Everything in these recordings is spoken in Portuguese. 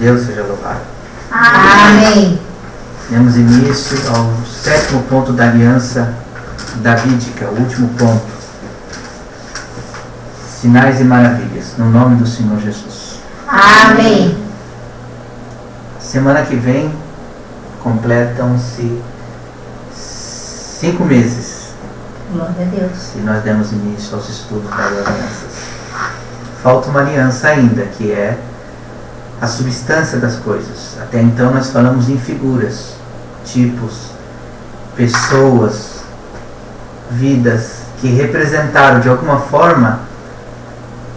Deus seja louvado. Amém. Demos início ao 7º ponto da aliança davídica, o último ponto. Sinais e maravilhas, no nome do Senhor Jesus. Amém. Semana que vem completam-se 5 meses Glória a Deus. e nós demos início aos estudos das alianças. Falta uma aliança ainda, que é a substância das coisas. Até então nós falamos em figuras, tipos, pessoas, vidas que representaram de alguma forma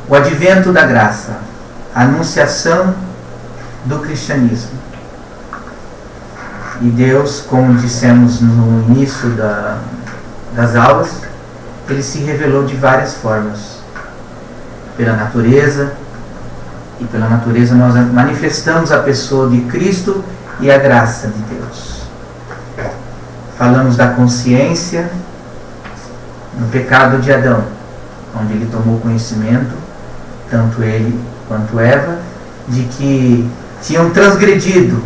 o advento da graça, a anunciação do cristianismo. E Deus, como dissemos no início das aulas, Ele se revelou de várias formas. Pela natureza, e pela natureza nós manifestamos a pessoa de Cristo e a graça de Deus. Falamos da consciência no pecado de Adão, onde ele tomou conhecimento, tanto ele quanto Eva, de que tinham transgredido,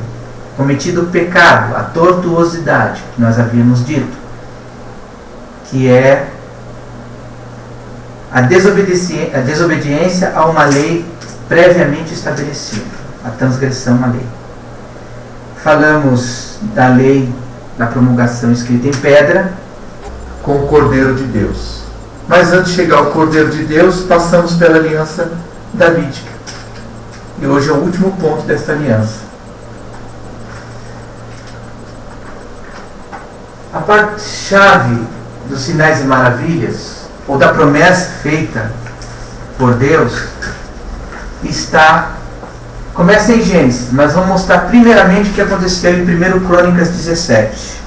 cometido o pecado, a tortuosidade, que nós havíamos dito, que é a desobediência a uma lei previamente estabelecida, a transgressão à lei. Falamos da lei da promulgação escrita em pedra com o Cordeiro de Deus. Mas antes de chegar ao Cordeiro de Deus, passamos pela aliança davídica. E hoje é o último ponto desta aliança. A parte-chave dos sinais e maravilhas, ou da promessa feita por Deus, começa em Gênesis, mas vamos mostrar primeiramente o que aconteceu em 1 Crônicas 17.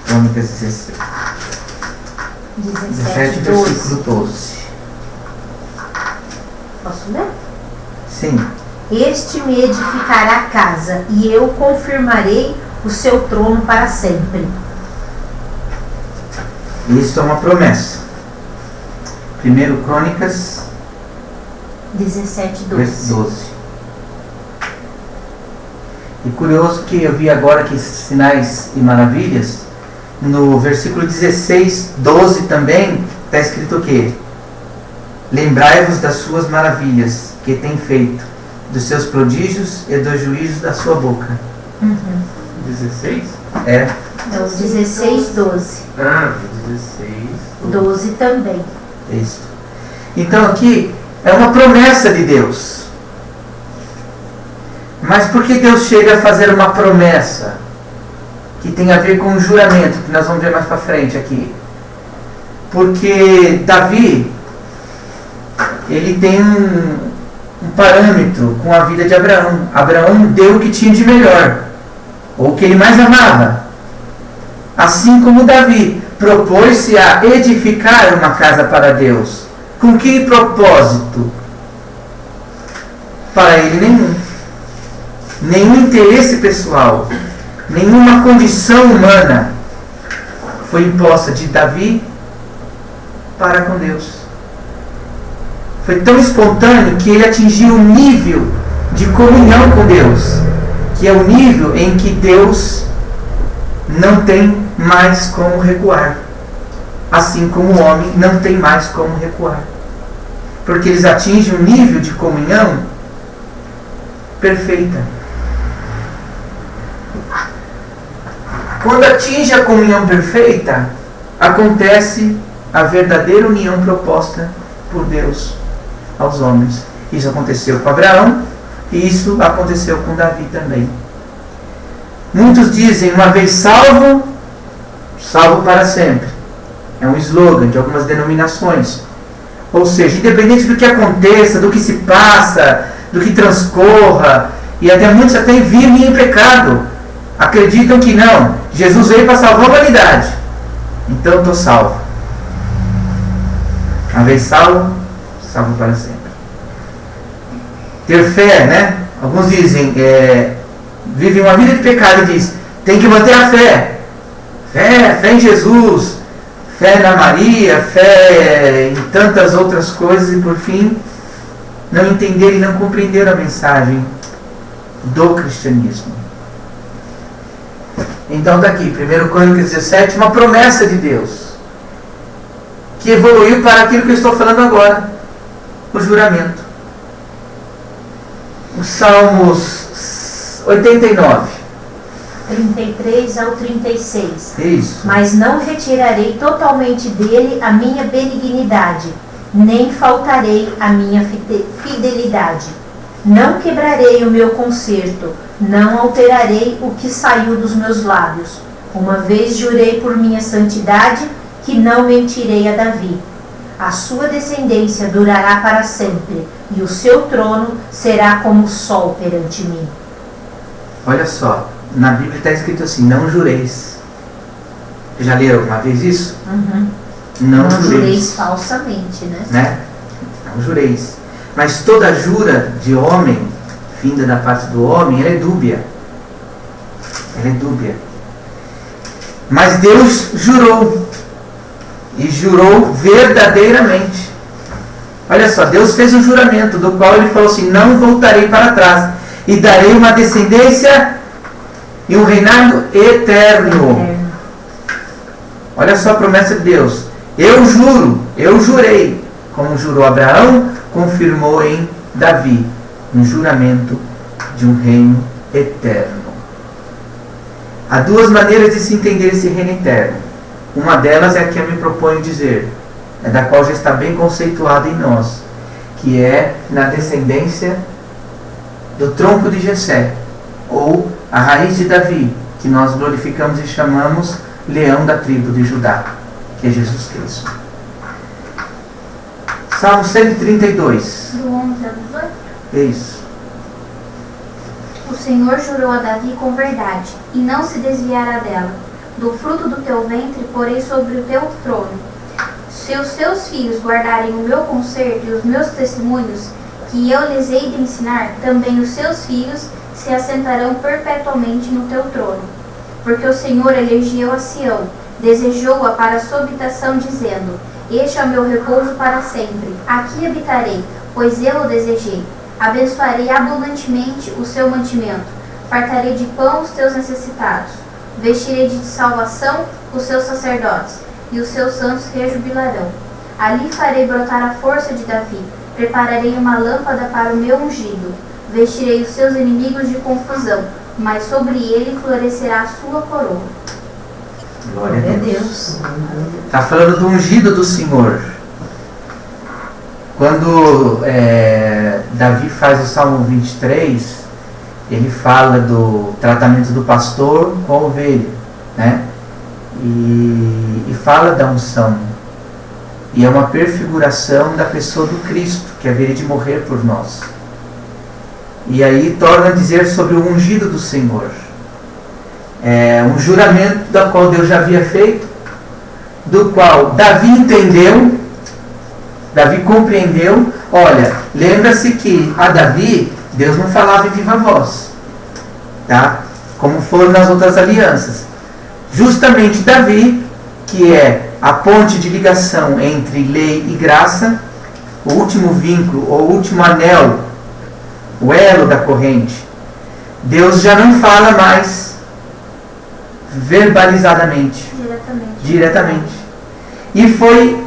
Crônicas 17, 17, versículo 12. Posso ler? Sim. Este me edificará casa, e eu confirmarei o seu trono para sempre. Isso é uma promessa. 1 Crônicas 17, 12. 12. E curioso que eu vi agora que esses sinais e maravilhas, no versículo 16, 12 também, está escrito o quê? Lembrai-vos das suas maravilhas que tem feito, dos seus prodígios e dos juízos da sua boca. 16? É. Então, 16, 12. 16. 12 também. Isso. Então aqui é uma promessa de Deus. Mas por que Deus chega a fazer uma promessa que tem a ver com o juramento, que nós vamos ver mais para frente aqui? Porque Davi, ele tem um parâmetro com a vida de Abraão. Abraão deu o que tinha de melhor, ou o que ele mais amava. Assim como Davi propôs-se a edificar uma casa para Deus. Com que propósito? Para ele nenhum. Nenhum interesse pessoal, nenhuma condição humana foi imposta de Davi para com Deus. Foi tão espontâneo que ele atingiu um nível de comunhão com Deus, que é o nível em que Deus não tem mais como recuar, assim como o homem não tem mais como recuar, porque eles atingem um nível de comunhão perfeita. Quando atinge a comunhão perfeita, acontece a verdadeira união proposta por Deus aos homens. Isso aconteceu com Abraão e isso aconteceu com Davi também. Muitos dizem, uma vez salvo, salvo para sempre. É um slogan de algumas denominações. Ou seja, independente do que aconteça, do que se passa, do que transcorra, e até muitos até vivem em pecado, acreditam que não, Jesus veio para salvar a humanidade, então eu estou salvo. Uma vez salvo, salvo para sempre. Ter fé, né? Alguns dizem, vivem uma vida de pecado e dizem, tem que manter a fé. Fé em Jesus, fé na Maria, fé em tantas outras coisas, e por fim não entenderam e não compreenderam a mensagem do cristianismo. Então está aqui, 1 Crônicas 17, uma promessa de Deus, que evoluiu para aquilo que eu estou falando agora, o juramento. Os Salmos 89. 33 ao 36. Isso. Mas não retirarei totalmente dele a minha benignidade, nem faltarei a minha fidelidade. Não quebrarei o meu concerto, não alterarei o que saiu dos meus lábios. Uma vez jurei por minha santidade, que não mentirei a Davi. A sua descendência durará para sempre, e o seu trono será como o sol perante mim. Olha só, na Bíblia está escrito assim, não jureis. Já leram alguma vez isso? Uhum. Não jureis falsamente, né? Não jureis. Mas toda jura de homem, vinda da parte do homem, ela é dúbia. Ela é dúbia. Mas Deus jurou. E jurou verdadeiramente. Olha só, Deus fez um juramento, do qual ele falou assim, não voltarei para trás, e darei uma descendência e um reinado eterno. Olha só a promessa de Deus. Eu juro, eu jurei, como jurou Abraão, confirmou em Davi, um juramento de um reino eterno. Há duas maneiras de se entender esse reino eterno. Uma delas é a que eu me proponho dizer, é da qual já está bem conceituada em nós, que é na descendência do tronco de Jessé, ou a raiz de Davi, que nós glorificamos e chamamos leão da tribo de Judá, que é Jesus Cristo. Salmo 132. Do 11 ao 18? É isso. O Senhor jurou a Davi com verdade, e não se desviará dela. Do fruto do teu ventre porei sobre o teu trono. Se os teus filhos guardarem o meu concerto e os meus testemunhos, que eu lhes hei de ensinar, também os seus filhos se assentarão perpetuamente no teu trono. Porque o Senhor elegeu a Sião, desejou-a para a sua habitação, dizendo, este é o meu repouso para sempre, aqui habitarei, pois eu o desejei. Abençoarei abundantemente o seu mantimento, fartarei de pão os teus necessitados. Vestirei de salvação os seus sacerdotes, e os seus santos rejubilarão. Ali farei brotar a força de Davi, prepararei uma lâmpada para o meu ungido. Vestirei os seus inimigos de confusão, mas sobre ele florescerá a sua coroa. Glória a Deus. Está falando do ungido do Senhor. Quando Davi faz o Salmo 23, ele fala do tratamento do pastor com a ovelha, né? E fala da unção. E é uma prefiguração da pessoa do Cristo, que haveria de morrer por nós. E aí torna a dizer sobre o ungido do Senhor. É um juramento da qual Deus já havia feito, do qual Davi entendeu, Davi compreendeu. Olha, lembra-se que a Davi, Deus não falava em viva voz, tá? Como foram nas outras alianças. Justamente Davi, que é a ponte de ligação entre lei e graça, o último vínculo, ou o último anel, o elo da corrente, Deus já não fala mais verbalizadamente, diretamente. E foi,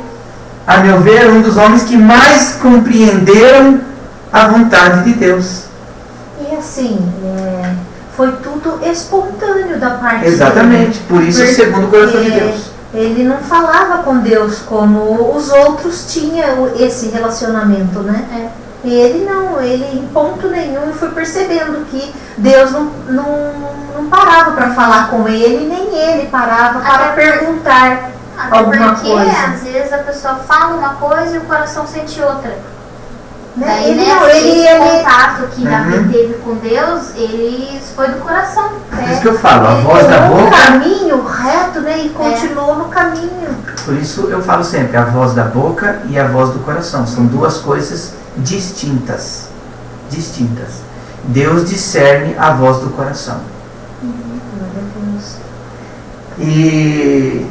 a meu ver, um dos homens que mais compreenderam a vontade de Deus. E assim, foi tudo espontâneo da parte Exatamente, dele. por isso segundo o coração de Deus. Ele não falava com Deus como os outros tinham esse relacionamento, né? Ele não, ele em ponto nenhum, eu fui percebendo que Deus não parava para falar com ele, nem ele parava para perguntar alguma porque, coisa. Às vezes a pessoa fala uma coisa e o coração sente outra. Né? Daí, esse contato que Davi teve com Deus, ele foi do coração. Por isso que eu falo, a voz da boca... no caminho reto, né? E continuou no caminho. Por isso eu falo sempre, a voz da boca e a voz do coração. São duas coisas distintas. Distintas. Deus discerne a voz do coração. E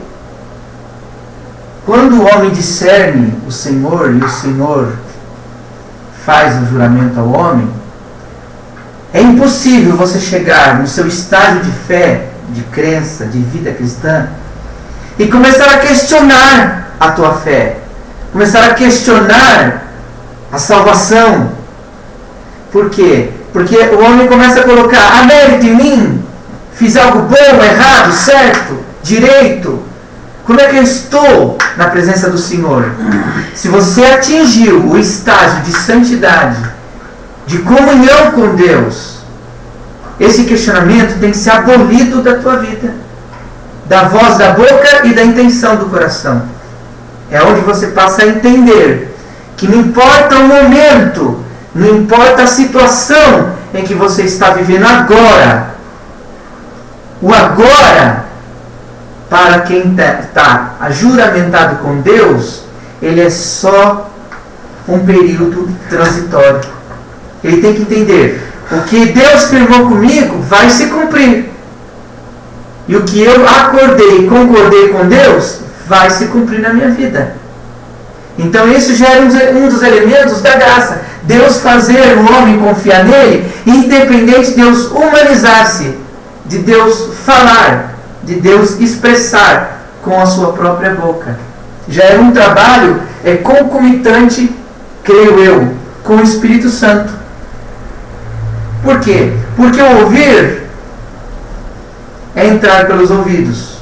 quando o homem discerne o Senhor, e o Senhor faz o juramento ao homem, é impossível você chegar no seu estágio de fé, de crença, de vida cristã e começar a questionar a tua fé, começar a questionar a salvação. Por quê? Porque o homem começa a colocar a mérito em mim. Fiz algo bom, errado, certo, direito. Como é que eu estou na presença do Senhor? Se você atingiu o estágio de santidade, de comunhão com Deus, esse questionamento tem que ser abolido da tua vida, da voz da boca e da intenção do coração. É onde você passa a entender que não importa o momento, não importa a situação em que você está vivendo agora, o agora, para quem está juramentado com Deus, ele é só um período transitório. Ele tem que entender, o que Deus firmou comigo vai se cumprir. E o que eu acordei e concordei com Deus vai se cumprir na minha vida. Então isso já é um dos elementos da graça. Deus fazer o homem confiar nele, independente de Deus humanizar-se, de Deus falar, de Deus expressar com a sua própria boca. Já é um trabalho concomitante, creio eu, com o Espírito Santo. Por quê? Porque o ouvir é entrar pelos ouvidos.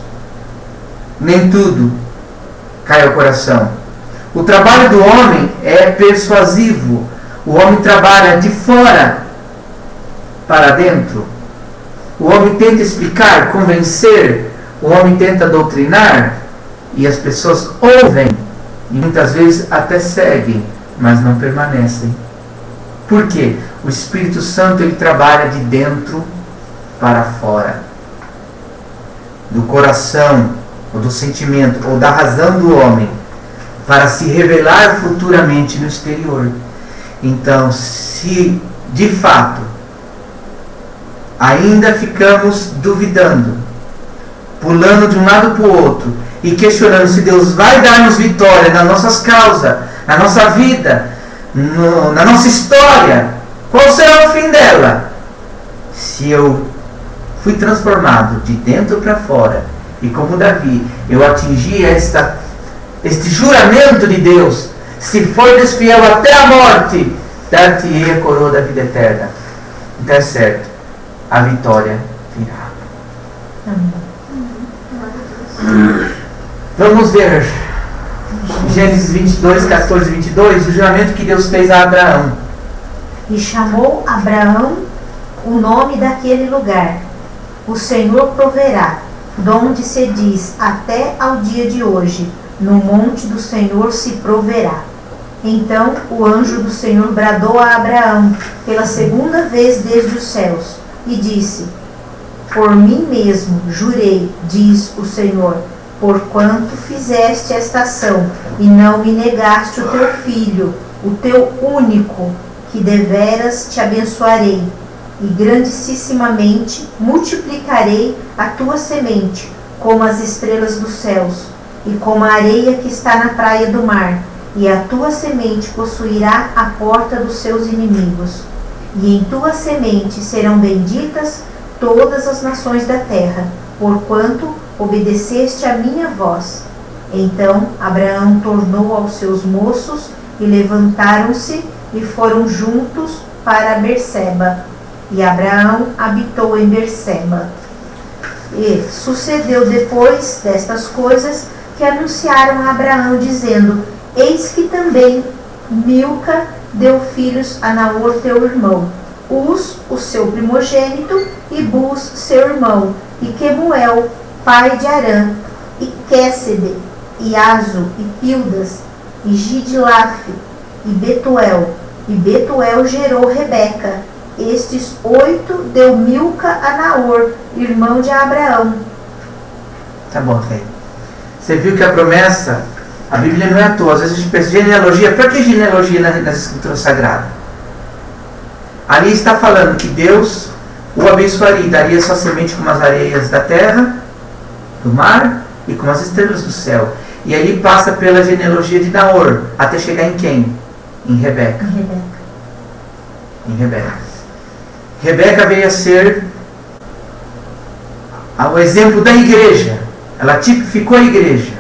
Nem tudo cai ao coração. O trabalho do homem é persuasivo. O homem trabalha de fora para dentro. O homem tenta explicar, convencer. O homem tenta doutrinar. E as pessoas ouvem. E muitas vezes até seguem, mas não permanecem. Por quê? O Espírito Santo ele trabalha de dentro para fora. Do coração, ou do sentimento, ou da razão do homem, para se revelar futuramente no exterior. Então, se de fato ainda ficamos duvidando, pulando de um lado para o outro e questionando se Deus vai dar-nos vitória nas nossas causas, na nossa vida, na nossa história, qual será o fim dela? Se eu fui transformado de dentro para fora, e como Davi, eu atingi este juramento de Deus, se for desfiel até a morte, dar-te-ei a coroa da vida eterna. Então é certo, a vitória virá. Vamos ver Gênesis 22, 14 e 22, o juramento que Deus fez a Abraão. E chamou Abraão o nome daquele lugar: o Senhor proverá, donde se diz até ao dia de hoje, no monte do Senhor se proverá. Então o anjo do Senhor bradou a Abraão pela segunda vez desde os céus e disse: por mim mesmo jurei, diz o Senhor, porquanto fizeste esta ação e não me negaste o teu filho, o teu único, que deveras te abençoarei, e grandissimamente multiplicarei a tua semente, como as estrelas dos céus, e como a areia que está na praia do mar, e a tua semente possuirá a porta dos seus inimigos. E em tua semente serão benditas todas as nações da terra, porquanto obedeceste a minha voz. Então Abraão tornou aos seus moços, e levantaram-se, e foram juntos para Berseba. E Abraão habitou em Berseba. E sucedeu depois destas coisas que anunciaram a Abraão, dizendo: eis que também Milca deu filhos a Naor teu irmão, Uz, o seu primogênito, e Buz, seu irmão, e Quemuel, pai de Arã, e Quécede, e Azo, e Pildas, e Gidlaf, e Betuel. E Betuel gerou Rebeca. Estes 8 deu Milca a Naor, irmão de Abraão. Tá bom, Fê. Você viu que a promessa, a Bíblia não é à toa. Às vezes a gente pensa, genealogia, para que genealogia nas Escrituras Sagradas? Ali está falando que Deus o abençoaria e daria sua semente como as areias da terra, do mar, e como as estrelas do céu. E aí passa pela genealogia de Naor, até chegar em quem? Em Rebeca. em Rebeca. Rebeca veio a ser o exemplo da igreja. Ela tipificou a igreja.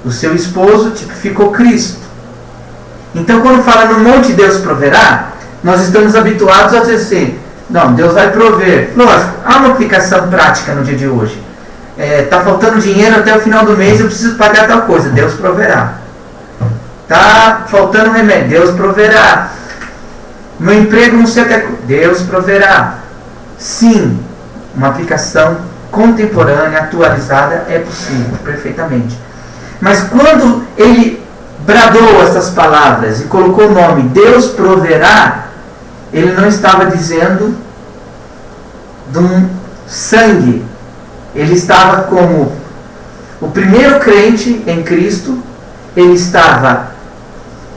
O seu esposo tipificou Cristo. Então, quando fala no monte Deus proverá, nós estamos habituados a dizer assim, não, Deus vai prover. Lógico, há uma aplicação prática no dia de hoje. Está faltando dinheiro até o final do mês, eu preciso pagar tal coisa, Deus proverá. Está faltando remédio, Deus proverá. Meu emprego não sei até... Deus proverá. Sim, uma aplicação contemporânea, atualizada, é possível, perfeitamente. Mas quando ele bradou essas palavras e colocou o nome Deus proverá, ele não estava dizendo de um sangue. Ele estava como o primeiro crente em Cristo, ele estava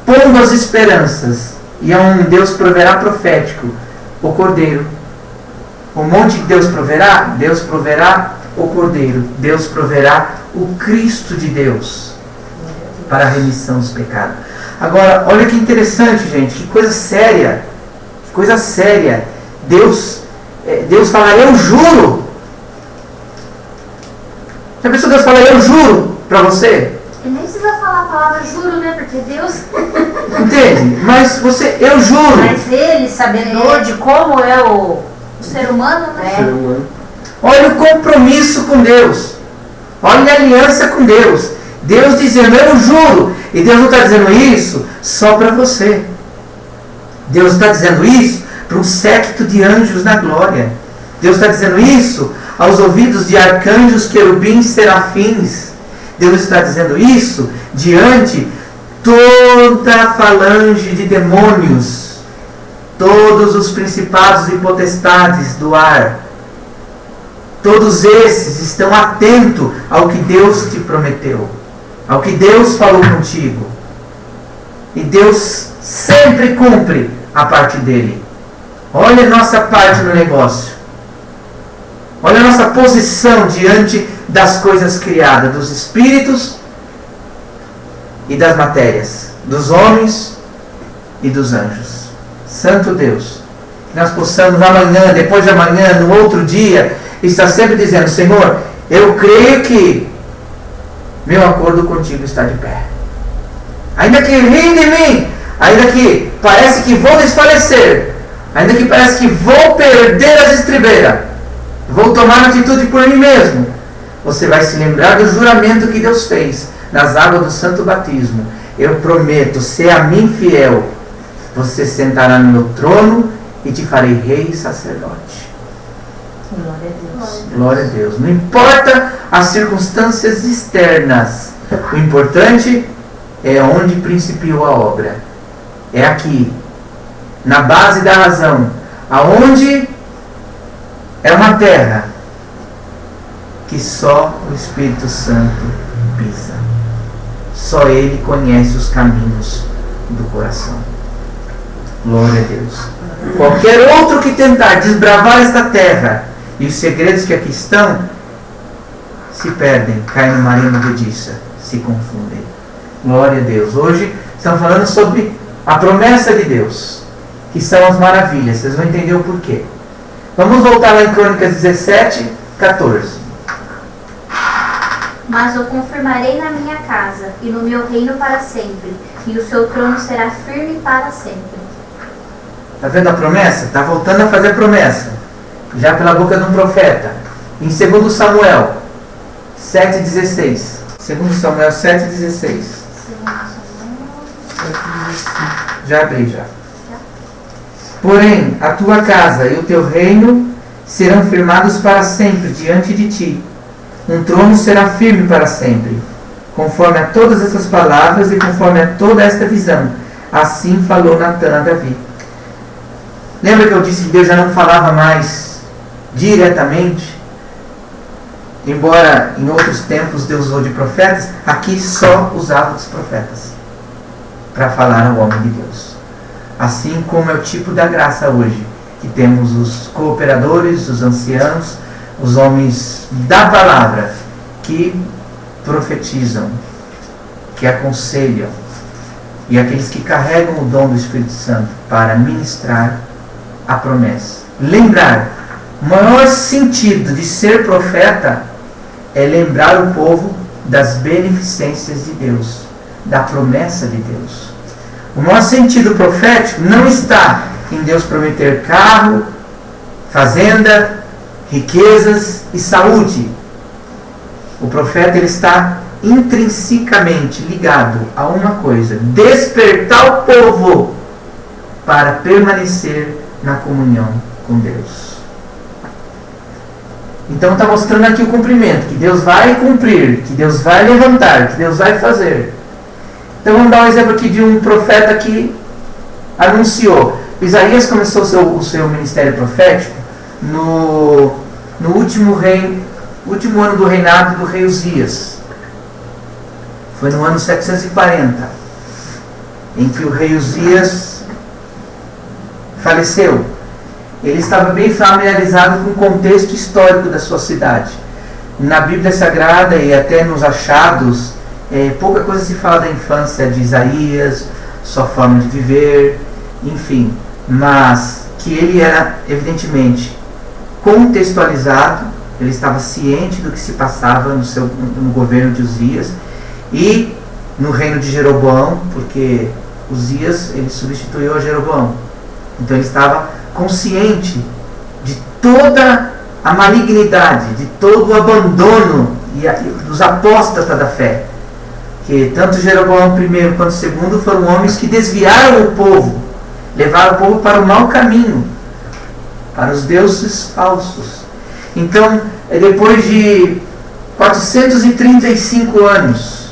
pondo as esperanças, e é um Deus proverá profético, o Cordeiro. O monte que Deus proverá o Cordeiro, Deus proverá o Cristo de Deus para a remissão dos pecados. Agora, olha que interessante, gente, que coisa séria, Deus fala, eu juro. Já pensou Deus fala, eu juro para você? Ele nem precisa falar a palavra juro, né? Porque Deus... Entende? Mas eu juro. Mas ele, sabedor de como é o ser humano, né? Olha o compromisso com Deus. Olha a aliança com Deus. Deus dizendo, eu juro. E Deus não está dizendo isso só para você. Deus está dizendo isso para um séquito de anjos na glória. Deus está dizendo isso aos ouvidos de arcanjos, querubins, serafins. Deus está dizendo isso diante toda a falange de demônios, todos os principados e potestades do ar. Todos esses estão atentos ao que Deus te prometeu, ao que Deus falou contigo. E Deus sempre cumpre a parte dele. Olha a nossa parte no negócio. Olha a nossa posição diante das coisas criadas, dos espíritos e das matérias, dos homens e dos anjos. Santo Deus, que nós possamos amanhã, depois de amanhã, no outro dia, estar sempre dizendo, Senhor, eu creio que meu acordo contigo está de pé. Ainda que riem de mim, ainda que parece que vou desfalecer, ainda que parece que vou perder as estribeiras, vou tomar atitude por mim mesmo, você vai se lembrar do juramento que Deus fez nas águas do santo batismo. Eu prometo ser a mim fiel. Você sentará no meu trono e te farei rei e sacerdote. Glória a Deus. Glória a Deus. Não importa as circunstâncias externas. O importante é onde principiou a obra. É aqui, na base da razão, aonde é uma terra que só o Espírito Santo pisa. Só Ele conhece os caminhos do coração. Glória a Deus. Qualquer outro que tentar desbravar esta terra e os segredos que aqui estão, se perdem, caem no mar movediça, se confundem. Glória a Deus. Hoje estamos falando sobre a promessa de Deus, que são as maravilhas. Vocês vão entender o porquê. Vamos voltar lá em Crônicas 17, 14. Mas eu confirmarei na minha casa e no meu reino para sempre, e o seu trono será firme para sempre. Está vendo a promessa? Está voltando a fazer a promessa, já pela boca de um profeta. Em 2 Samuel 7,16. 2 Samuel 7,16. Já abri, já. Porém, a tua casa e o teu reino serão firmados para sempre diante de ti. Um trono será firme para sempre. Conforme a todas essas palavras e conforme a toda esta visão. Assim falou Natã a Davi. Lembra que eu disse que Deus já não falava mais diretamente? Embora em outros tempos Deus usou de profetas, aqui só usava os profetas para falar ao homem de Deus. Assim como é o tipo da graça hoje, que temos os cooperadores, os anciãos, os homens da palavra, que profetizam, que aconselham, e aqueles que carregam o dom do Espírito Santo para ministrar a promessa. Lembrar, o maior sentido de ser profeta é lembrar o povo das beneficências de Deus, da promessa de Deus. O maior sentido profético não está em Deus prometer carro, fazenda, riquezas e saúde. O profeta ele está intrinsecamente ligado a uma coisa: despertar o povo para permanecer na comunhão com Deus. Então está mostrando aqui o cumprimento, que Deus vai cumprir, que Deus vai levantar, que Deus vai fazer. Então vamos dar um exemplo aqui de um profeta que anunciou. Isaías começou o seu ministério profético no último ano do reinado do rei Uzias. Foi no ano 740, em que o rei Uzias faleceu. Ele estava bem familiarizado com o contexto histórico da sua cidade. Na Bíblia Sagrada e até nos achados, pouca coisa se fala da infância de Isaías, sua forma de viver, enfim. Mas que ele era, evidentemente, contextualizado, ele estava ciente do que se passava no governo de Uzias e no reino de Jeroboão, porque Uzias ele substituiu a Jeroboão. Então ele estava consciente de toda a malignidade, de todo o abandono dos apóstatas da fé. Que tanto Jeroboão I quanto II foram homens que desviaram o povo, levaram o povo para o mau caminho, para os deuses falsos. Então, depois de 435 anos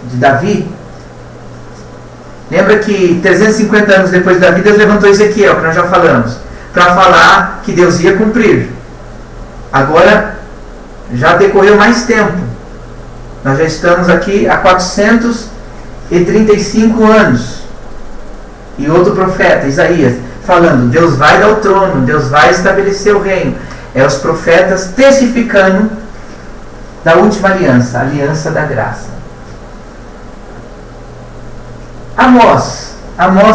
de Davi, lembra que 350 anos depois de Davi, Deus levantou Ezequiel, que nós já falamos, para falar que Deus ia cumprir. Agora, já decorreu mais tempo. Nós já estamos aqui há 435 anos. E outro profeta, Isaías, falando, Deus vai dar o trono, Deus vai estabelecer o reino. É os profetas testificando da última aliança, a aliança da graça. Amós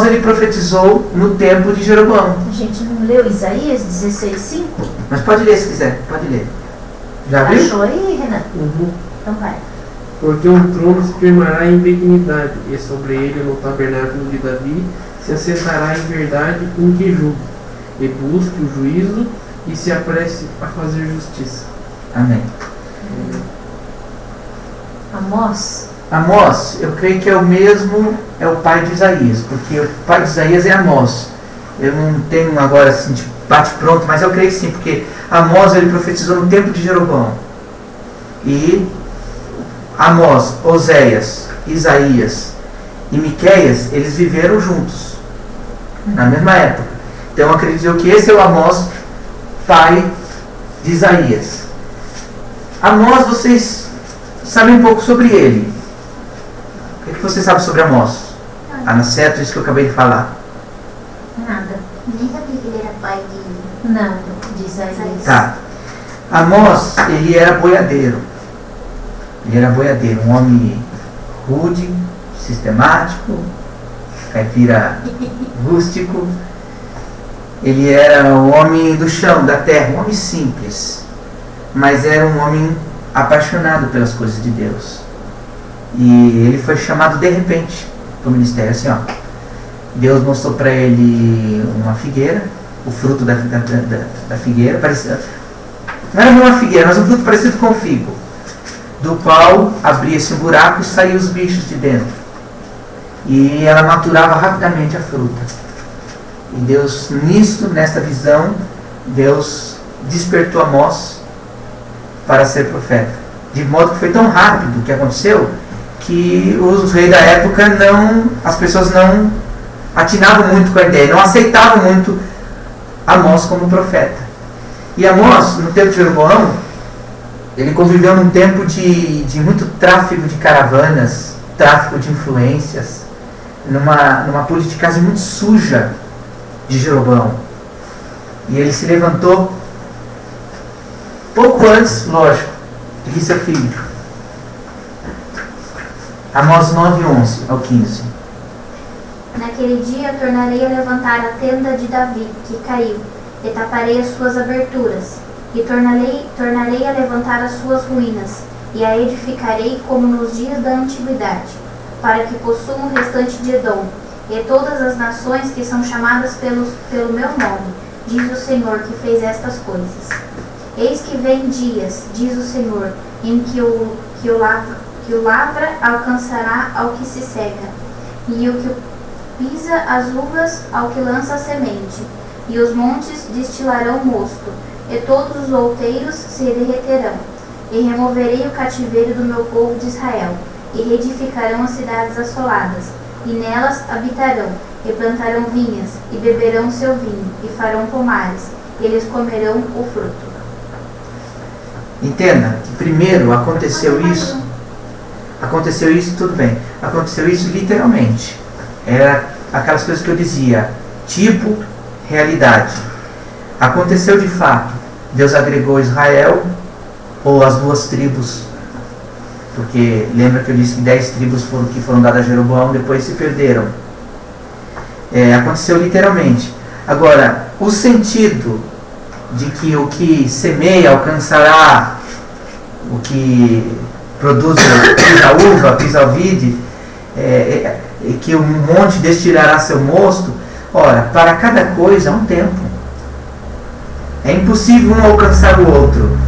ele profetizou no tempo de Jeroboão. A gente não leu Isaías 16:5? Mas pode ler se quiser, pode ler. Já viu? Achou aí, Renan? Então vai. Porque o trono se firmará em benignidade, e sobre ele no tabernáculo de Davi se assentará em verdade com que julgue, e busque o juízo e se apresse a fazer justiça. Amém. Amós, eu creio que é o mesmo, é o pai de Isaías, porque o pai de Isaías é Amós. Eu não tenho agora assim de bate pronto, mas eu creio que sim, porque Amós ele profetizou no tempo de Jeroboão. E Amós, Oséias, Isaías e Miqueias, eles viveram juntos, na mesma época. Então eu acredito que esse é o Amós, pai de Isaías. Amós, vocês sabem um pouco sobre ele. O que você sabe sobre Amós? Anaceto, isso que eu acabei de falar. Nada. Nem sabia que ele era pai de... Não, de Isaías. Tá. Amós, ele era boiadeiro. Um homem rude, sistemático, caipira rústico. Ele era um homem do chão, da terra, um homem simples. Mas era um homem apaixonado pelas coisas de Deus. E ele foi chamado de repente para o ministério, assim, ó. Deus mostrou para ele uma figueira, o fruto da figueira, parecia, não era uma figueira, mas um fruto parecido com figo, do qual abria-se um buraco e saíam os bichos de dentro. E ela maturava rapidamente a fruta. E Deus, nesta visão, Deus despertou Amós para ser profeta. De modo que foi tão rápido o que aconteceu, que os reis da época as pessoas não atinavam muito com a ideia, não aceitavam muito Amós como profeta. E Amós, no tempo de Jeroboão, ele conviveu num tempo de muito tráfico de caravanas, tráfico de influências, numa politicagem muito suja de Jeroboão. E ele se levantou pouco antes, lógico, de que seu filho. Amós 9, 11 ao 15. Naquele dia tornarei a levantar a tenda de Davi, que caiu, e taparei as suas aberturas, e tornarei a levantar as suas ruínas, e a edificarei como nos dias da antiguidade, para que possuam o restante de Edom, e todas as nações que são chamadas pelo meu nome, diz o Senhor que fez estas coisas. Eis que vem dias, diz o Senhor, em que o lavra alcançará ao que se cega, e o que pisa as uvas ao que lança a semente, e os montes destilarão mosto, e todos os outeiros se derreterão, e removerei o cativeiro do meu povo de Israel, e reedificarão as cidades assoladas, e nelas habitarão, e plantarão vinhas, e beberão seu vinho, e farão pomares, e eles comerão o fruto. Entenda que primeiro aconteceu isso, tudo bem, aconteceu isso literalmente. Era aquelas coisas que eu dizia, tipo, realidade. Aconteceu de fato. Deus agregou Israel, ou as 2 tribos, porque lembra que eu disse que 10 tribos foram dadas a Jeroboão, depois se perderam. Aconteceu literalmente. Agora, o sentido de que o que semeia alcançará, o que produz, pisa a uva, pisa o vide, que o monte destilará seu mosto. Ora, para cada coisa há um tempo. É impossível um alcançar o outro,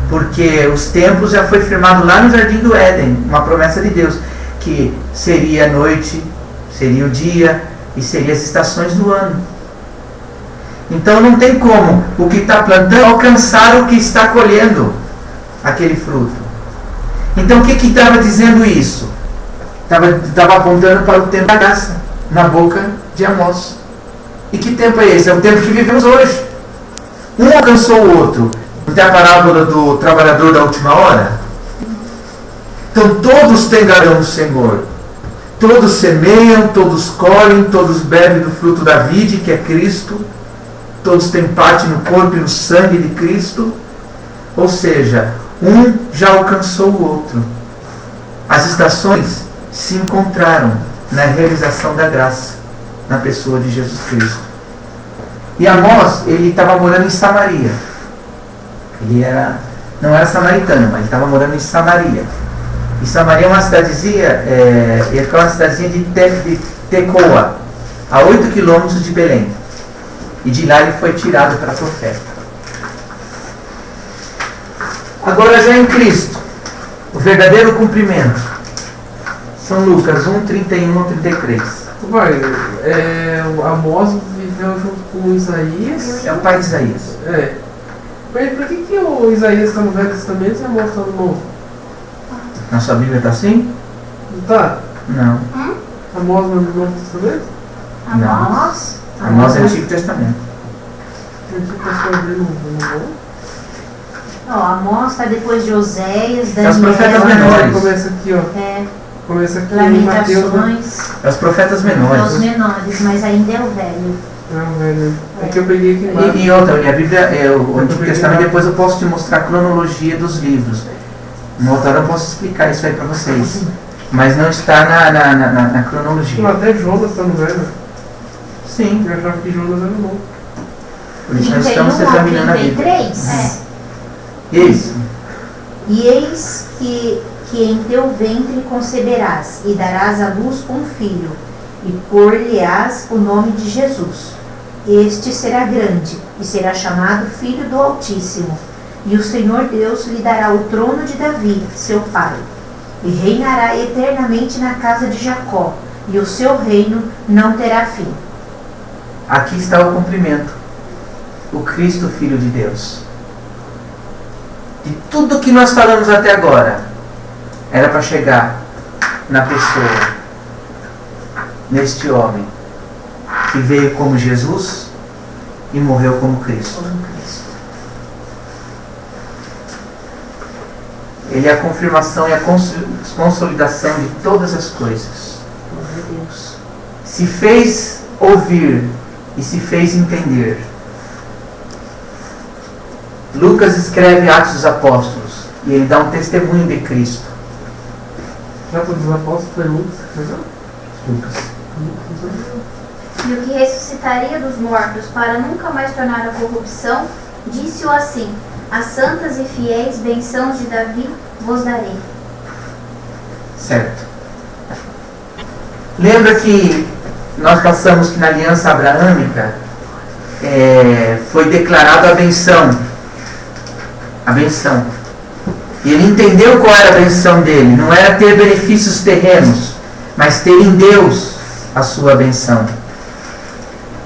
porque os tempos já foi firmado lá no Jardim do Éden, uma promessa de Deus, que seria a noite, seria o dia e seria as estações do ano. Então não tem como o que está plantando alcançar o que está colhendo aquele fruto. Então o que estava dizendo isso? Estava apontando para o tempo da graça, na boca de Amós. E que tempo é esse? É o tempo que vivemos hoje. Um alcançou o outro. Não tem a parábola do trabalhador da última hora? Então todos tentarão o Senhor. Todos semeiam, todos colhem, todos bebem do fruto da vide, que é Cristo. Todos têm parte no corpo e no sangue de Cristo. Ou seja, um já alcançou o outro. As estações se encontraram na realização da graça, na pessoa de Jesus Cristo. E Amós, ele estava morando em Samaria. Não era samaritano, mas ele estava morando em Samaria. E Samaria é uma cidadezinha, uma cidadezinha de Tecoa, a 8 quilômetros de Belém. E de lá ele foi tirado para profeta. Agora já em Cristo, o verdadeiro cumprimento. São Lucas 1, 31 a 33. Amós viveu junto com Isaías. É o pai de Isaías. Mas por que o Isaías está no Velho Testamento e Amós está no Novo? Na sua Bíblia está assim? Tá. Não. Amós no Novo Testamento? Amós? Amós é o Antigo Testamento. Amós está depois de Oséias, Daniel. É os profetas menores. Começa aqui, ó. Começa aqui em Mateus, Lamentações. É os profetas Os menores. menores, mas ainda é o velho. velho. É que eu peguei aqui embaixo. E outra, e a Bíblia, o Antigo Testamento, depois eu posso te mostrar a cronologia dos livros. No outra hora eu posso explicar isso aí para vocês. Mas não está na cronologia. Até Jonas está no velho. Sim. Eu achava que Jonas era novo. Por isso nós estamos examinando a Bíblia. 33. Isso. E eis que em teu ventre conceberás, e darás à luz um filho, e por-lhe-ás o nome de Jesus. Este será grande, e será chamado Filho do Altíssimo. E o Senhor Deus lhe dará o trono de Davi, seu pai, e reinará eternamente na casa de Jacó, e o seu reino não terá fim. Aqui está o cumprimento. O Cristo, Filho de Deus. De tudo que nós falamos até agora, era para chegar na pessoa, neste homem, que veio como Jesus e morreu como Cristo. Ele é a confirmação e a consolidação de todas as coisas. Se fez ouvir e se fez entender. Lucas escreve Atos dos Apóstolos e ele dá um testemunho de Cristo. Atos dos Apóstolos foi Lucas. Lucas. E o que ressuscitaria dos mortos para nunca mais tornar a corrupção, disse-o assim: as santas e fiéis bençãos de Davi vos darei. Certo. Lembra que nós passamos que na aliança abraâmica foi declarada a benção. A benção. E ele entendeu qual era a benção dele. Não era ter benefícios terrenos, mas ter em Deus a sua benção.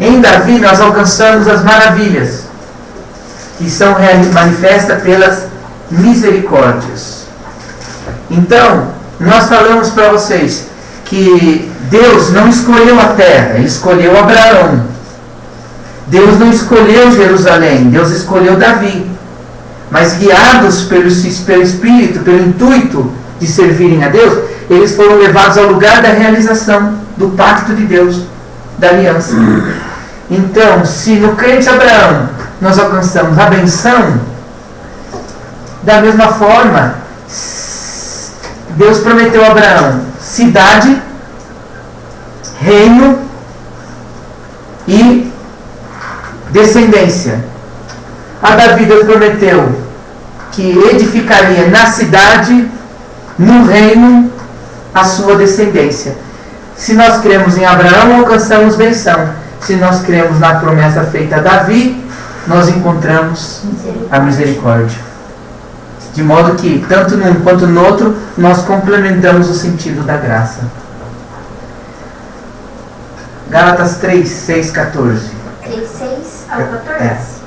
Em Davi nós alcançamos as maravilhas que são manifestas pelas misericórdias. Então, nós falamos para vocês que Deus não escolheu a terra, Ele escolheu Abraão. Deus não escolheu Jerusalém, Deus escolheu Davi. Mas guiados pelo Espírito, pelo intuito de servirem a Deus, eles foram levados ao lugar da realização do pacto de Deus, da aliança. Então, se no crente Abraão nós alcançamos a benção, da mesma forma, Deus prometeu a Abraão cidade, reino e descendência. A Davi Deus prometeu que edificaria na cidade, no reino, a sua descendência. Se nós cremos em Abraão, alcançamos benção. Se nós cremos na promessa feita a Davi, nós encontramos a misericórdia. De modo que, tanto num quanto no outro, nós complementamos o sentido da graça. Gálatas 3, 6, 14. 3, 6 ao 14.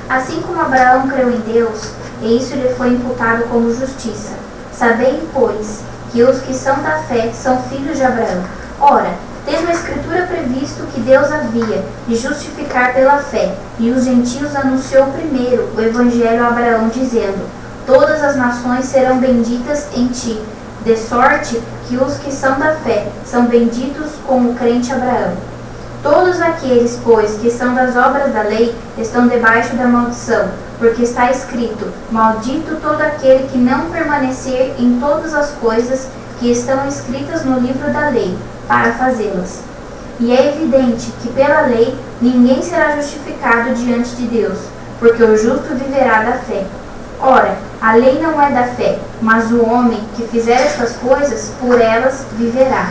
Assim como Abraão creu em Deus, e isso lhe foi imputado como justiça. Sabei, pois, que os que são da fé são filhos de Abraão. Ora, tendo a Escritura previsto que Deus havia de justificar pela fé, e os gentios anunciou primeiro o Evangelho a Abraão, dizendo: todas as nações serão benditas em ti, de sorte que os que são da fé são benditos como o crente Abraão. Todos aqueles, pois, que são das obras da lei, estão debaixo da maldição, porque está escrito: maldito todo aquele que não permanecer em todas as coisas que estão escritas no livro da lei, para fazê-las. E é evidente que pela lei ninguém será justificado diante de Deus, porque o justo viverá da fé. Ora, a lei não é da fé, mas o homem que fizer estas coisas, por elas viverá.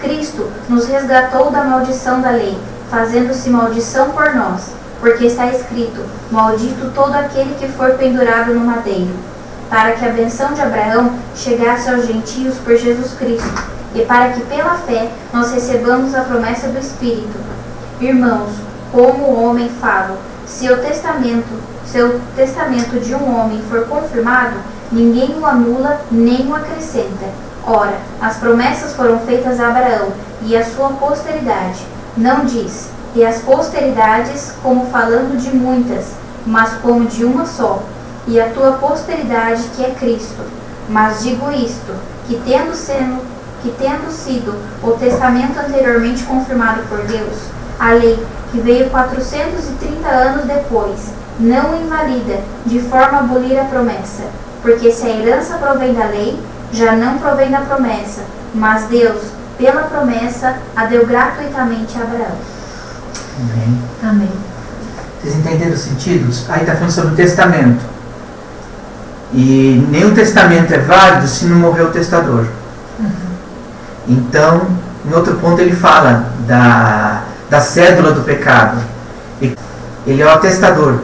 Cristo nos resgatou da maldição da lei, fazendo-se maldição por nós, porque está escrito: maldito todo aquele que for pendurado no madeiro, para que a benção de Abraão chegasse aos gentios por Jesus Cristo, e para que pela fé nós recebamos a promessa do Espírito. Irmãos, como o homem fala, se o testamento de um homem for confirmado, ninguém o anula nem o acrescenta. Ora, as promessas foram feitas a Abraão e a sua posteridade. Não diz, e as posteridades, como falando de muitas, mas como de uma só, e a tua posteridade, que é Cristo. Mas digo isto, que tendo sido o testamento anteriormente confirmado por Deus, a lei, que veio 430 anos depois, não invalida, de forma a abolir a promessa. Porque se a herança provém da lei, já não provém da promessa, mas Deus, pela promessa, a deu gratuitamente a Abraão. Amém. Amém. Vocês entenderam os sentidos? Aí está falando sobre o testamento. E nenhum testamento é válido se não morreu o testador. Então, em outro ponto ele fala da cédula do pecado. Ele é o atestador.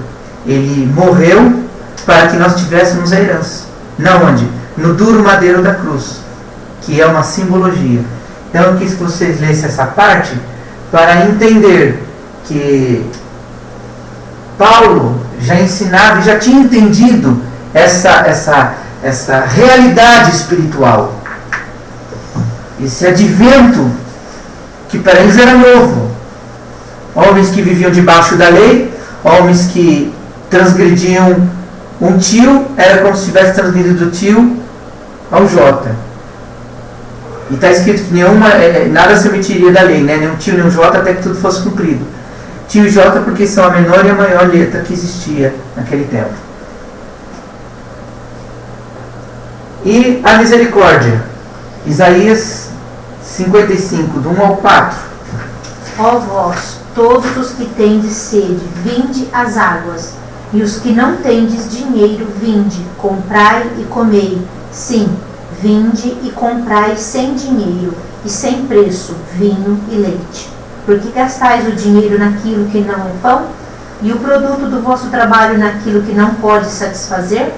Ele morreu para que nós tivéssemos a herança. Não onde? No duro madeiro da cruz, que é uma simbologia. Então eu quis que vocês lessem essa parte para entender que Paulo já ensinava e já tinha entendido essa realidade espiritual. Esse advento que para eles era novo. Homens que viviam debaixo da lei, homens que transgrediam um tio, era como se tivesse transgredido do tio ao J. E está escrito que nada se omitiria da lei, né? Nenhum tio, nenhum J, até que tudo fosse cumprido. Tio e J porque são a menor e a maior letra que existia naquele tempo. E a misericórdia. Isaías 55, do 1 ao 4. Ó vós, todos os que tendes sede, vinde às águas, e os que não tendes dinheiro, vinde, comprai e comei. Sim, vinde e comprai sem dinheiro e sem preço vinho e leite. Porque gastais o dinheiro naquilo que não é pão, e o produto do vosso trabalho naquilo que não pode satisfazer?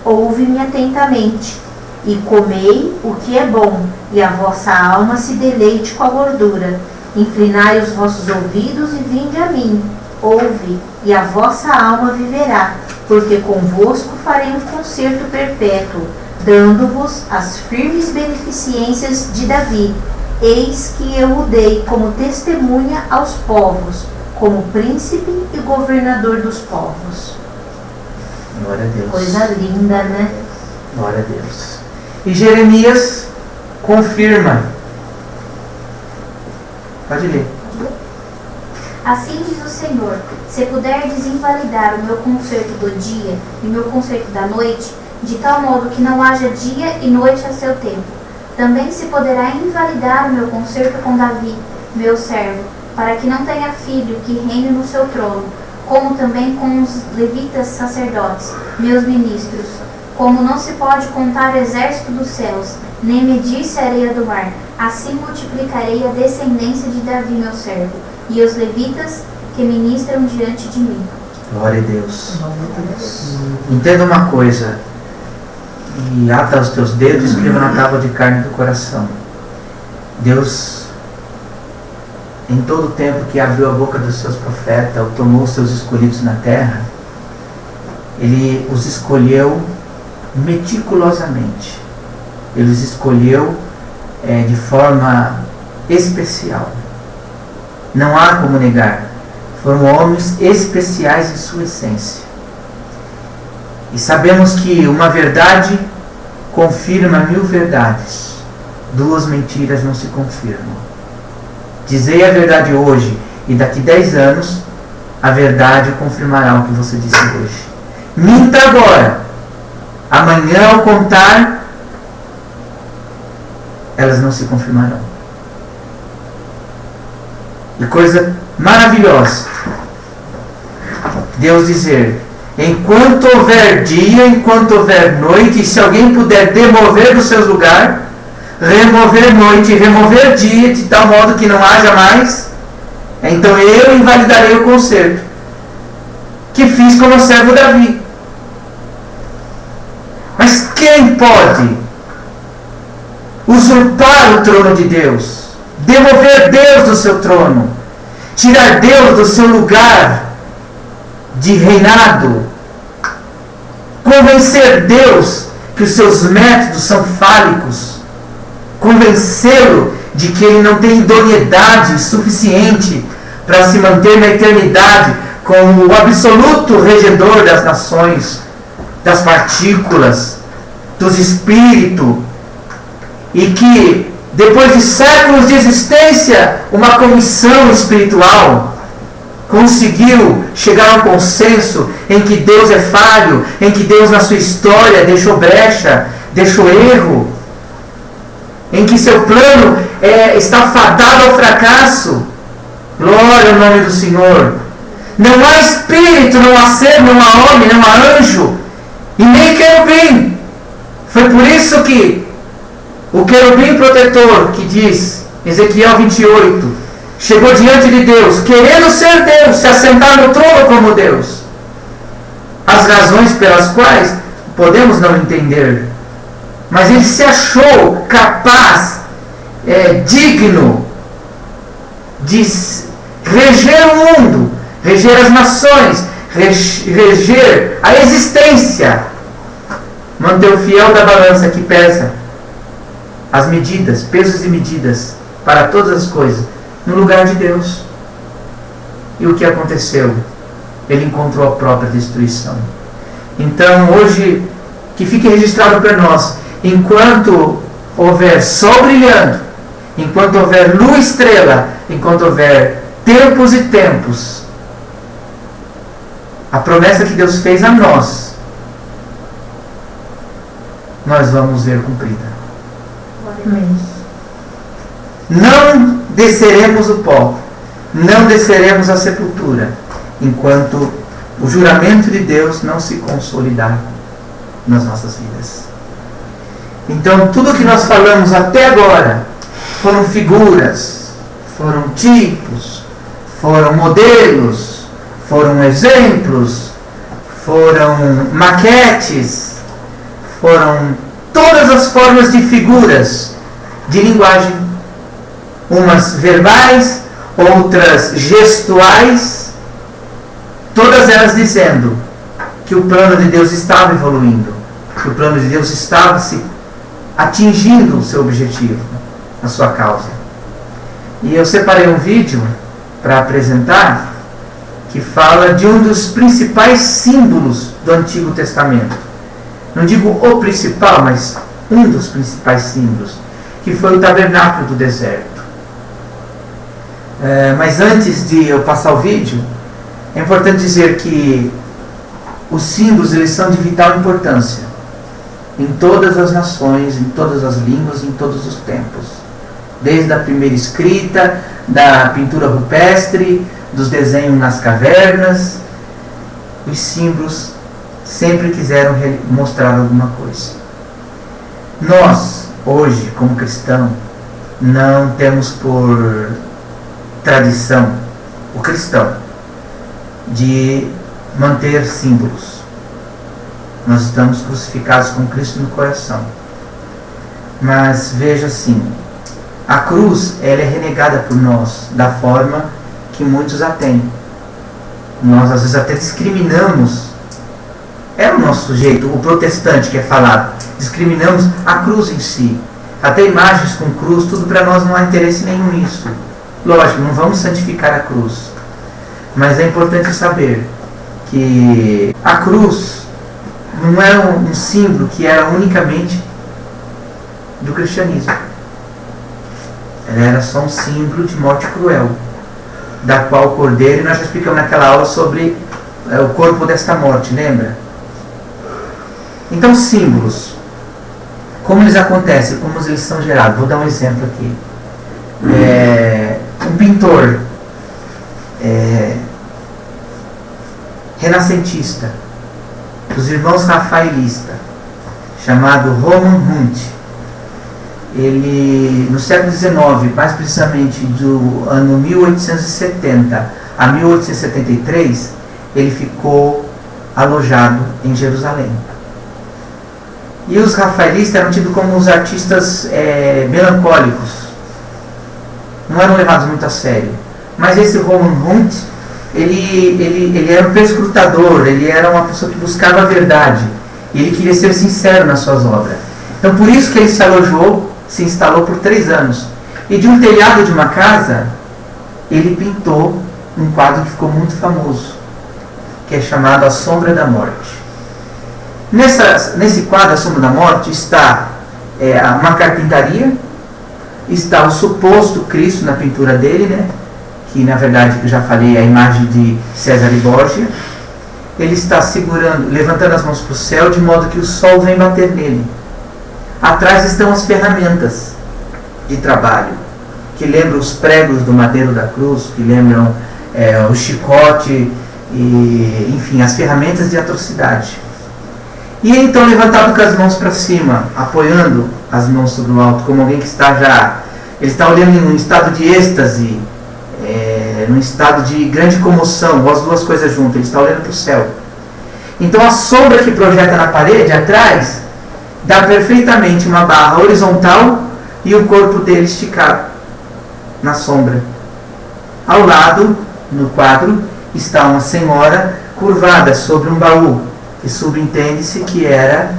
Ouve-me atentamente, e comei o que é bom, e a vossa alma se deleite com a gordura. Inclinai os vossos ouvidos e vinde a mim. Ouve, e a vossa alma viverá, porque convosco farei um concerto perpétuo, dando-vos as firmes beneficências de Davi. Eis que eu o dei como testemunha aos povos, como príncipe e governador dos povos. Glória a Deus. Coisa linda, né? Glória a Deus. E Jeremias confirma. Pode ler. Assim diz o Senhor: se puderdes invalidar o meu concerto do dia e o meu concerto da noite, de tal modo que não haja dia e noite a seu tempo, também se poderá invalidar o meu concerto com Davi, meu servo, para que não tenha filho que reine no seu trono, como também com os levitas sacerdotes, meus ministros. Como não se pode contar o exército dos céus, nem medir-se a areia do mar, assim multiplicarei a descendência de Davi, meu servo, e os levitas que ministram diante de mim. Glória a Deus. Entenda uma coisa. E ata os teus dedos e escreva na tábua de carne do coração. Deus, em todo o tempo que abriu a boca dos seus profetas, ou tomou os seus escolhidos na terra, Ele os escolheu meticulosamente. Ele os escolheu de forma especial. Não há como negar. Foram homens especiais em sua essência. E sabemos que uma verdade confirma 1000 verdades. 2 mentiras não se confirmam. Dizei a verdade hoje, e daqui 10 anos, a verdade confirmará o que você disse hoje. Minta agora. Amanhã, ao contar, elas não se confirmarão. E coisa maravilhosa, Deus dizer: enquanto houver dia, enquanto houver noite, e se alguém puder demover dos seus lugares, remover noite e remover dia, de tal modo que não haja mais, então eu invalidarei o concerto que fiz com o servo Davi. Mas quem pode usurpar o trono de Deus, demover Deus do seu trono, tirar Deus do seu lugar de reinado, convencer Deus que os seus métodos são fálicos, convencê-lo de que ele não tem idoneidade suficiente para se manter na eternidade como o absoluto regedor das nações, das partículas, dos espíritos, e que depois de séculos de existência, uma comissão espiritual conseguiu chegar a um consenso em que Deus é falho, em que Deus na sua história deixou brecha, deixou erro, em que seu plano está fadado ao fracasso. Glória ao nome do Senhor. Não há espírito, não há ser, não há homem, não há anjo, e nem querubim. Foi por isso que o querubim protetor, que diz, Ezequiel 28, chegou diante de Deus, querendo ser Deus, se assentar no trono como Deus. As razões pelas quais podemos não entender, mas ele se achou capaz, digno de reger o mundo, reger as nações, reger a existência, manter o fiel da balança que pesa as medidas, pesos e medidas para todas as coisas, no lugar de Deus. E o que aconteceu? Ele encontrou a própria destruição. Então hoje, que fique registrado para nós, enquanto houver sol brilhando, enquanto houver lua estrela, enquanto houver tempos e tempos, a promessa que Deus fez a nós nós vamos ver cumprida. Amém. Não desceremos o pó, não desceremos a sepultura, enquanto o juramento de Deus não se consolidar nas nossas vidas. Então, tudo que nós falamos até agora foram figuras, foram tipos, foram modelos, foram exemplos, foram maquetes, foram todas as formas de figuras de linguagem, umas verbais, outras gestuais, todas elas dizendo que o plano de Deus estava evoluindo, que o plano de Deus estava se atingindo o seu objetivo, a sua causa. E eu separei um vídeo para apresentar que fala de um dos principais símbolos do Antigo Testamento. Não digo o principal, mas um dos principais símbolos, que foi o tabernáculo do deserto. Mas antes de eu passar o vídeo, é importante dizer que os símbolos, eles são de vital importância em todas as nações, em todas as línguas, em todos os tempos. Desde a primeira escrita, da pintura rupestre, dos desenhos nas cavernas, os símbolos sempre quiseram mostrar alguma coisa. Nós, hoje, como cristãos, não temos por tradição, o cristão, de manter símbolos. Nós estamos crucificados com Cristo no coração. Mas veja assim, a cruz, ela é renegada por nós da forma que muitos a têm. Nós às vezes até discriminamos, é o nosso jeito, o protestante que é falado, discriminamos a cruz em si. Até imagens com cruz, tudo para nós não há interesse nenhum nisso. Lógico, não vamos santificar a cruz. Mas é importante saber que a cruz não é um símbolo que era unicamente do cristianismo. Ela era só um símbolo de morte cruel, da qual o cordeiro, e nós já explicamos naquela aula sobre o corpo desta morte, lembra? Então, símbolos, como eles acontecem, como eles são gerados. Vou dar um exemplo aqui. Um pintor renascentista, dos irmãos rafaelista, chamado Roman Hunt, ele, no século XIX, mais precisamente do ano 1870 a 1873, ele ficou alojado em Jerusalém. E os rafaelistas eram tidos como os artistas melancólicos, não eram levados muito a sério. Mas esse Roman Hunt, ele era um perscrutador, ele era uma pessoa que buscava a verdade, e ele queria ser sincero nas suas obras. Então, por isso que ele se instalou por 3 anos. E de um telhado de uma casa, ele pintou um quadro que ficou muito famoso, que é chamado A Sombra da Morte. Nesse quadro, A Sombra da Morte, está uma carpintaria, está o suposto Cristo na pintura dele, né? Que na verdade, que eu já falei, é a imagem de César Borgia. Ele está levantando as mãos para o céu, de modo que o sol vem bater nele. Atrás estão as ferramentas de trabalho, que lembram os pregos do madeiro da cruz, que lembram o chicote, e, enfim, as ferramentas de atrocidade. E ele então levantado com as mãos para cima, apoiando as mãos sobre o alto, como alguém que ele está olhando em um estado de êxtase, num estado de grande comoção, ou as duas coisas juntas, ele está olhando para o céu. Então a sombra que projeta na parede, atrás, dá perfeitamente uma barra horizontal e o corpo dele esticado na sombra. Ao lado, no quadro, está uma senhora curvada sobre um baú, que subentende-se que era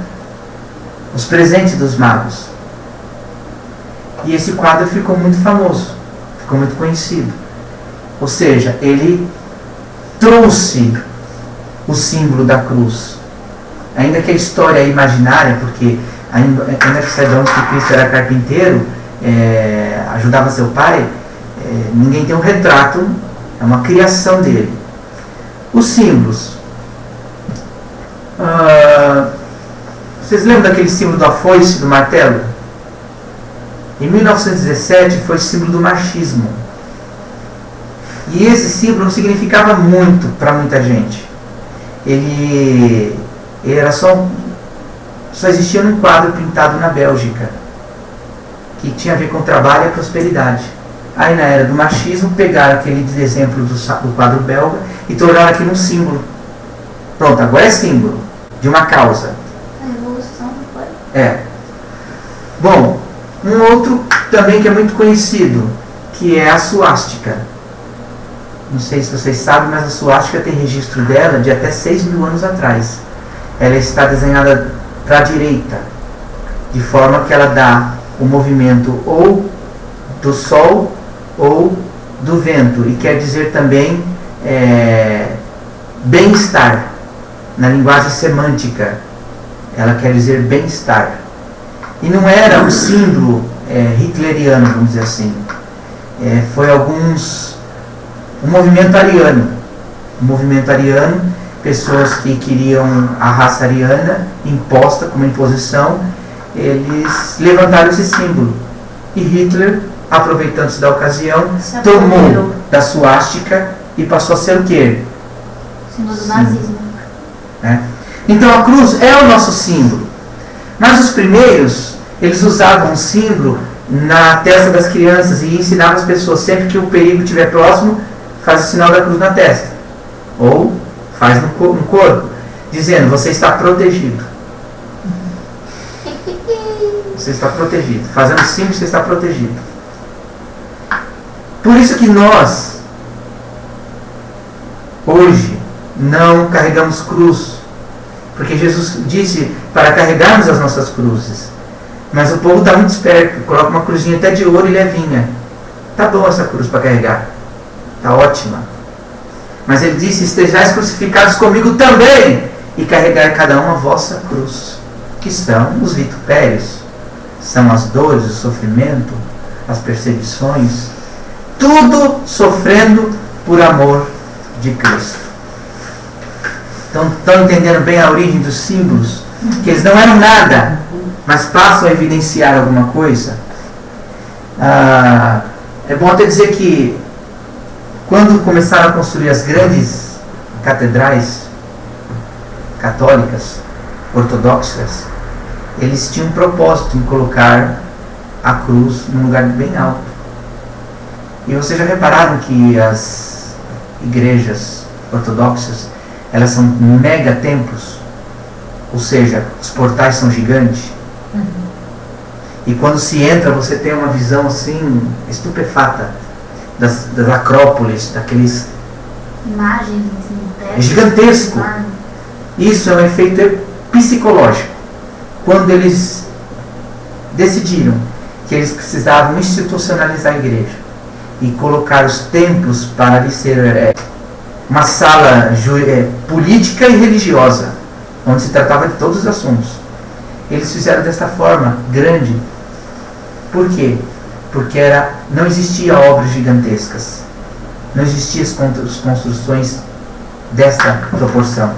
os presentes dos magos. E esse quadro ficou muito famoso, ficou muito conhecido. Ou seja, ele trouxe o símbolo da cruz. Ainda que a história é imaginária, porque ainda que saibamos que Cristo era carpinteiro, ajudava seu pai, ninguém tem um retrato, é uma criação dele. Os símbolos Vocês lembram daquele símbolo da foice, do martelo? Em 1917 foi o símbolo do machismo. E esse símbolo não significava muito para muita gente. Ele era só existia num quadro pintado na Bélgica, que tinha a ver com trabalho e prosperidade. Aí na era do machismo pegaram aquele exemplo do quadro belga e tornaram aquilo um símbolo. Pronto, agora é símbolo de uma causa. A revolução foi? É. Bom, um outro também que é muito conhecido, que é a suástica. Não sei se vocês sabem, mas a suástica tem registro dela de até 6.000 anos atrás. Ela está desenhada para a direita, de forma que ela dá o movimento ou do sol ou do vento, e quer dizer também bem-estar. Na linguagem semântica, ela quer dizer bem-estar. E não era um símbolo hitleriano, vamos dizer assim. Foi um movimento ariano. Um movimento ariano, pessoas que queriam a raça ariana imposta como imposição, eles levantaram esse símbolo. E Hitler, aproveitando-se da ocasião, tomou da suástica e passou a ser o quê? Símbolo do nazismo. Então a cruz é o nosso símbolo. Mas os primeiros, eles usavam o símbolo na testa das crianças e ensinavam as pessoas, sempre que o perigo estiver próximo, faz o sinal da cruz na testa. Ou faz no corpo, dizendo, você está protegido. Você está protegido. Fazendo o símbolo, você está protegido. Por isso que nós, hoje, não carregamos cruz. Porque Jesus disse para carregarmos as nossas cruzes. Mas o povo está muito esperto. Coloca uma cruzinha até de ouro e levinha. Tá bom essa cruz para carregar. Tá ótima. Mas ele disse, estejais crucificados comigo também. E carregar cada um a vossa cruz. Que são os vitupérios. São as dores, o sofrimento, as perseguições. Tudo sofrendo por amor de Cristo. Então, estão entendendo bem a origem dos símbolos? Que eles não eram nada, mas passam a evidenciar alguma coisa. É bom até dizer que quando começaram a construir as grandes catedrais católicas, ortodoxas, eles tinham um propósito em colocar a cruz num lugar bem alto. E vocês já repararam que as igrejas ortodoxas, elas são mega templos, ou seja, os portais são gigantes. E quando se entra, você tem uma visão assim estupefata das acrópolis, daqueles Imagens assim, é gigantesco. Isso é um efeito psicológico. Quando eles decidiram que eles precisavam institucionalizar a igreja e colocar os templos para ali ser uma sala política e religiosa, onde se tratava de todos os assuntos, eles fizeram desta forma grande. Por quê? Porque não existia obras gigantescas, não existiam as construções desta proporção,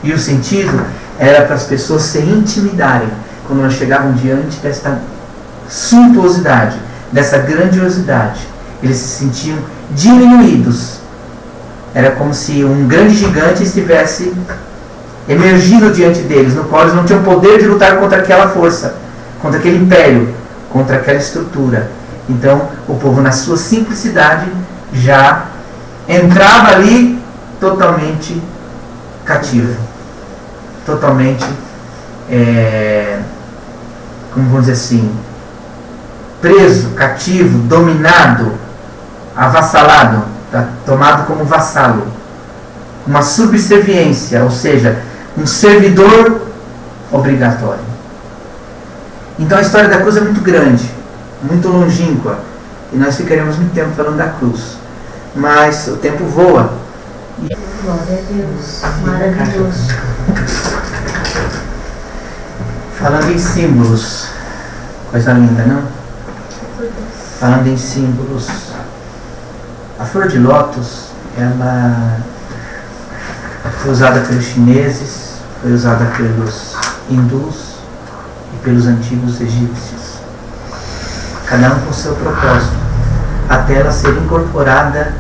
e o sentido era para as pessoas se intimidarem quando elas chegavam diante desta suntuosidade, dessa grandiosidade. Eles se sentiam diminuídos. Era como se um grande gigante estivesse emergindo diante deles, no qual eles não tinham poder de lutar contra aquela força, contra aquele império, contra aquela estrutura. Então o povo, na sua simplicidade, já entrava ali totalmente cativo, totalmente, como vamos dizer assim, preso, cativo, dominado, avassalado, tomado como vassalo, uma subserviência, ou seja, um servidor obrigatório. Então a história da cruz é muito grande, muito longínqua, e nós ficaremos muito tempo falando da cruz, mas o tempo voa. Glória a Deus, maravilhoso. Falando em símbolos, coisa linda, não? Falando em símbolos, a flor de lótus, ela foi usada pelos chineses, foi usada pelos hindus, pelos antigos egípcios, cada um com seu propósito, até ela ser incorporada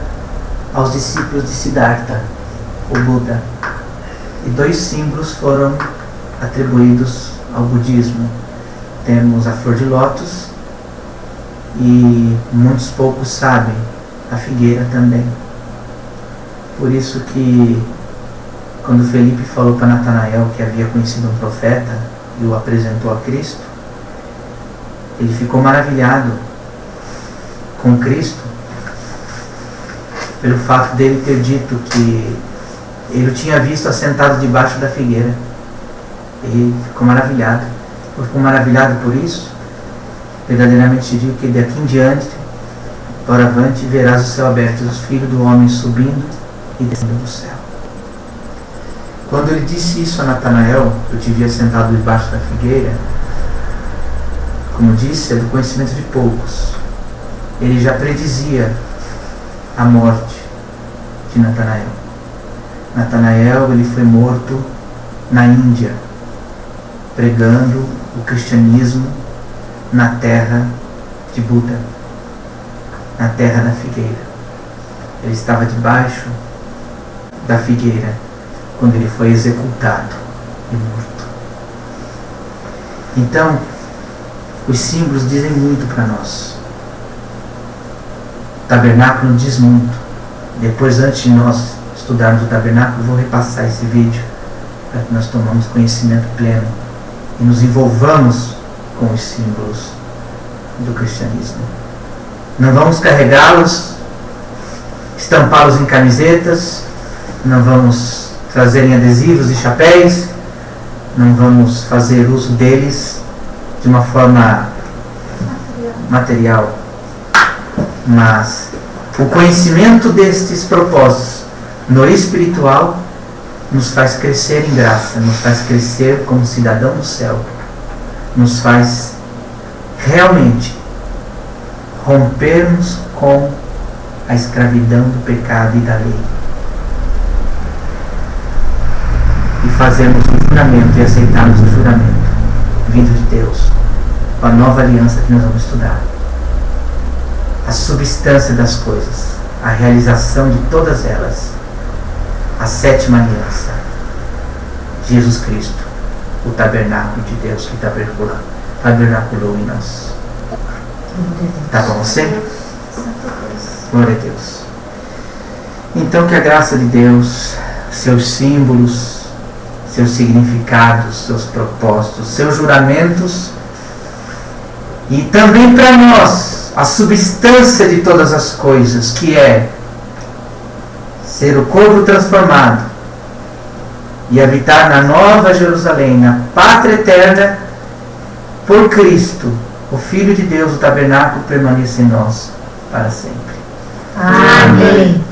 aos discípulos de Siddhartha, o Buda. E 2 símbolos foram atribuídos ao budismo. Temos a flor de lótus e muitos poucos sabem, a figueira também. Por isso que quando Felipe falou para Natanael que havia conhecido um profeta e o apresentou a Cristo, ele ficou maravilhado com Cristo pelo fato dele ter dito que ele o tinha visto assentado debaixo da figueira. Ele ficou maravilhado. Ficou maravilhado por isso. Verdadeiramente digo que daqui em diante, doravante, verás o céu aberto e os filhos do homem subindo e descendo do céu. Quando ele disse isso a Natanael, eu te via sentado debaixo da figueira, como disse, é do conhecimento de poucos. Ele já predizia a morte de Natanael. Natanael, ele foi morto na Índia, pregando o cristianismo na terra de Buda, na terra da figueira. Ele estava debaixo da figueira quando ele foi executado e morto. Então, os símbolos dizem muito para nós. O tabernáculo diz muito. Depois, antes de nós estudarmos o tabernáculo, vou repassar esse vídeo para que nós tomamos conhecimento pleno e nos envolvamos com os símbolos do cristianismo. Não vamos carregá-los, estampá-los em camisetas, não vamos trazer em adesivos e chapéus, não vamos fazer uso deles de uma forma material, mas o conhecimento destes propósitos no espiritual nos faz crescer em graça, nos faz crescer como cidadão do céu, nos faz realmente rompermos com a escravidão do pecado e da lei e fazermos o juramento e aceitarmos o juramento vindo de Deus, a nova aliança que nós vamos estudar, a substância das coisas, a realização de todas elas, a 7ª aliança, Jesus Cristo, o tabernáculo de Deus que tabernaculou em nós. Tá com você? Glória a Deus. Então, que a graça de Deus, seus símbolos, seus significados, seus propósitos, seus juramentos, e também para nós a substância de todas as coisas, que é ser o corpo transformado e habitar na Nova Jerusalém, na pátria eterna, por Cristo, o Filho de Deus, o tabernáculo permanece em nós para sempre. Amém.